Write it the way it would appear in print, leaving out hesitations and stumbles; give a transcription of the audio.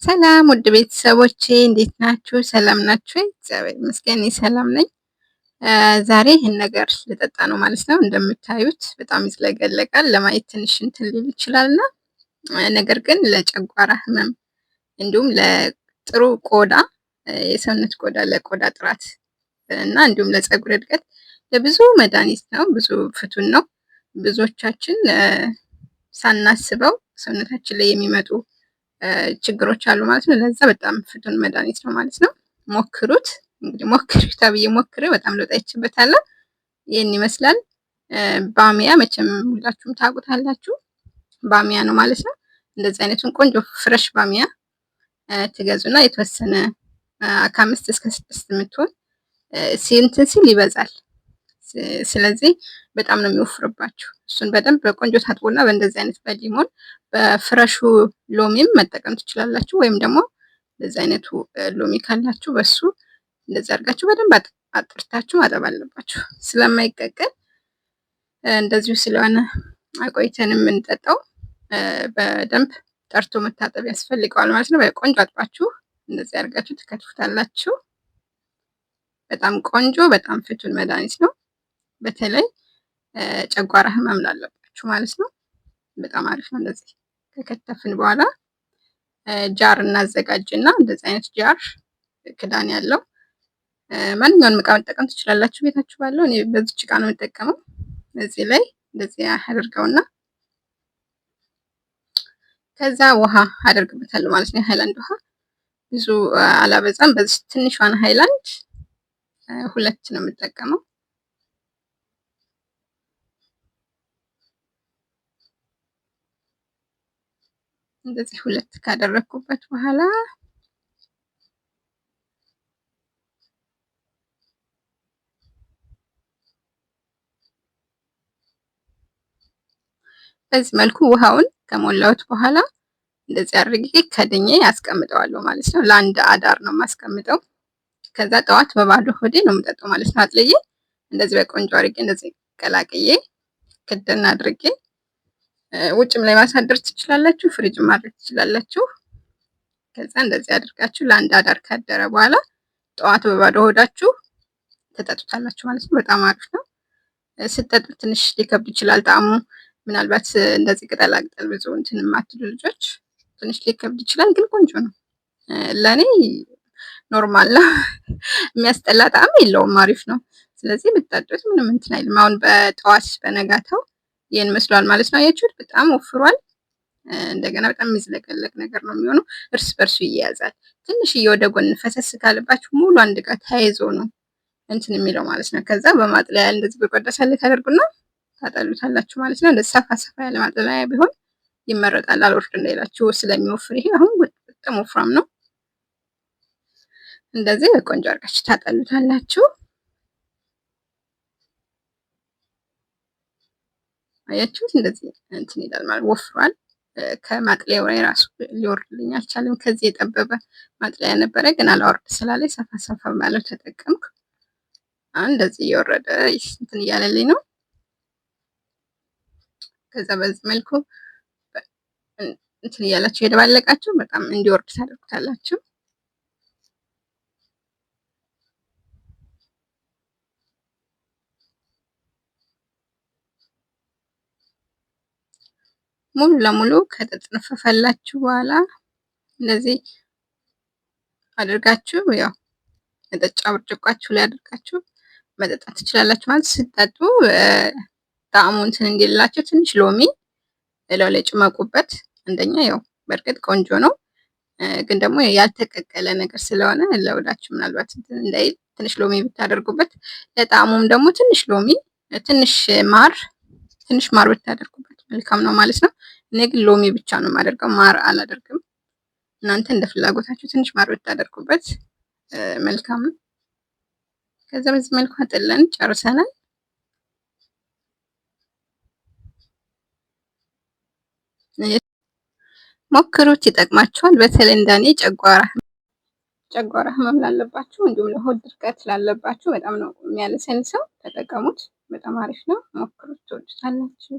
ሰላም ውድ ቤተሰቦቼ እንዴት ናችሁ? ሰላም ናችሁ ወይ? እግዚአብሔር ይመስገን እኔ ሰላም ነኝ። ዛሬ ይሄን ነገር ልጠጣ ነው ማለት ነው። እንደምታዩት በጣም ይዝለገለጋል። ለማየት ትንሽ እንትን ሊል ይችላልና ነገር ግን ለጨጓራ ህመም እንዲሁም ለጥሩ ቆዳ የሰውነት ቆዳ ለቆዳ ጥራት እና እንዲሁም ለፀጉር እድገት ለብዙ መድኃኒት ነው። ብዙ ፍቱን ነው። ብዙዎቻችን ሳናስበው ሰውነታችን ላይ የሚመጡ ችግሮች አሉ ማለት ነው። ለዛ በጣም ፍቱን መድኃኒት ነው ማለት ነው። ሞክሩት። እንግዲህ ሞክሩት ተብዬ ሞክሬ በጣም ለውጥ አይቼበታለሁ። ይህን ይመስላል። ባሚያ መቼም ሁላችሁም ታውቁታላችሁ። ባሚያ ነው ማለት ነው። እንደዚህ አይነቱን ቆንጆ ፍረሽ ባሚያ ትገዙና የተወሰነ ከ5 እስከ 6 የምትሆን እንትን ሲል ይበዛል። ስለዚህ በጣም ነው የሚወፍርባችሁ። እሱን በደንብ በቆንጆ ታጥቦና በእንደዚህ አይነት በሊሞን በፍረሹ ሎሚም መጠቀም ትችላላችሁ። ወይም ደግሞ እንደዚህ አይነቱ ሎሚ ካላችሁ በሱ እንደዚህ አድርጋችሁ በደንብ አጥርታችሁ ማጠብ አለባችሁ። ስለማይቀቀል እንደዚሁ ስለሆነ አቆይተን የምንጠጣው በደንብ ጠርቶ መታጠብ ያስፈልገዋል ማለት ነው። በቆንጆ አጥባችሁ እንደዚህ አድርጋችሁ ትከትፉታላችሁ። በጣም ቆንጆ በጣም ፍቱን መድኃኒት ነው። በተለይ ጨጓራ ህመም ላለባችሁ ማለት ነው። በጣም አሪፍ ነው። እንደዚህ ከከተፍን በኋላ ጃር እናዘጋጅና እንደዚህ አይነት ጃር ክዳን ያለው ማንኛውንም እቃ መጠቀም ትችላላችሁ ቤታችሁ ባለው። እኔ በዚች እቃ ነው የምጠቀመው። እዚህ ላይ እንደዚህ አድርገውና ከዛ ውሃ አደርግበታለሁ ማለት ነው። የሃይላንድ ውሃ ብዙ አላበዛም። በዚህ ትንሿን ሃይላንድ 2 ነው የምጠቀመው። እንደዚህ 2 ካደረኩበት በኋላ በዚህ መልኩ ውሃውን ከሞላሁት በኋላ እንደዚህ አድርጌ ከድኜ አስቀምጠዋለሁ ማለት ነው። ለአንድ አዳር ነው የማስቀምጠው። ከዛ ጠዋት በባዶ ሆዴ ነው የምጠጣው ማለት ነው። አጥልዬ እንደዚህ በቆንጆ አድርጌ እንደዚህ ቀላቅዬ ክድና አድርጌ ውጭም ላይ ማሳደር ትችላላችሁ፣ ፍሪጅ ማድረግ ትችላላችሁ። ከዛ እንደዚህ አድርጋችሁ ለአንድ አዳር ካደረ በኋላ ጠዋት በባዶ ሆዳችሁ ተጠጡታላችሁ ማለት ነው። በጣም አሪፍ ነው። ስትጠጡ ትንሽ ሊከብድ ይችላል ጣዕሙ። ምናልባት እንደዚህ ቅጠላ ቅጠል ብዙ እንትን የማትሉ ልጆች ትንሽ ሊከብድ ይችላል፣ ግን ቆንጆ ነው። ለኔ ኖርማል ነው። የሚያስጠላ ጣዕም የለውም፣ አሪፍ ነው። ስለዚህ ብትጠጡት ምንም እንትን አይልም። አሁን በጠዋት በነጋታው ይህን መስሏል ማለት ነው። አያችሁት? በጣም ወፍሯል። እንደገና በጣም የሚዝለቀለቅ ነገር ነው የሚሆነው። እርስ በርሱ ይያያዛል። ትንሽዬ ወደ ጎን ፈሰስ ካለባችሁ ሙሉ አንድ ጋር ተያይዞ ነው እንትን የሚለው ማለት ነው። ከዛ በማጥለያ እንደዚህ በቆዳ ሳለ ታደርጉና ታጠሉታላችሁ ማለት ነው። እንደዚህ ሰፋ ሰፋ ያለ ማጥለያ ቢሆን ይመረጣል። አልወርድ እንዳይላችሁ ስለሚወፍር። ይሄ አሁን በጣም ወፍራም ነው። እንደዚህ በቆንጆ አድርጋችሁ ታጠሉታላችሁ። አያችሁት? እንደዚህ እንትን ይላል ማለት ወፍሯል። ከማጥለያው ላይ ራሱ ሊወርድልኝ አልቻለም። ከዚህ የጠበበ ማጥለያ ነበረ፣ ግን አላወርድ ስላለኝ ሰፋ ሰፋ ባለው ተጠቀምኩ። እንደዚህ እየወረደ እንትን እያለልኝ ነው። ከዛ በዚህ መልኩ እንትን እያላችሁ የደባለቃችሁ በጣም እንዲወርድ ታደርጉታላችሁ። ሙሉ ለሙሉ ከተጠነፈፈላችሁ በኋላ እንደዚህ አድርጋችሁ ያው መጠጫ ብርጭቋችሁ ላይ አድርጋችሁ መጠጣት ትችላላችሁ። ማለት ስትጠጡ ጣዕሙ እንትን እንዲላችሁ ትንሽ ሎሚ እላው ላይ ጭመቁበት። አንደኛ ያው በእርግጥ ቆንጆ ነው፣ ግን ደግሞ ያልተቀቀለ ነገር ስለሆነ ለወዳችሁ ምናልባት እንዳይል ትንሽ ሎሚ ብታደርጉበት፣ ለጣዕሙም ደግሞ ትንሽ ሎሚ ትንሽ ማር ብታደርጉበት መልካም ነው ማለት ነው። እኔ ግን ሎሚ ብቻ ነው የማደርገው፣ ማር አላደርግም። እናንተ እንደ ፍላጎታችሁ ትንሽ ማር ብታደርጉበት መልካም ነው። ከዛ በዚህ መልኩ አጥለን ጨርሰናል። ሞክሩት፣ ይጠቅማችኋል። በተለይ እንደኔ ጨጓራ ህመም ላለባችሁ እንዲሁም ለሆድ ድርቀት ላለባችሁ በጣም ነው የሚያለሰልሰው። ተጠቀሙት። በጣም አሪፍ ነው። ሞክሩት፣ ትወዱታላችሁ።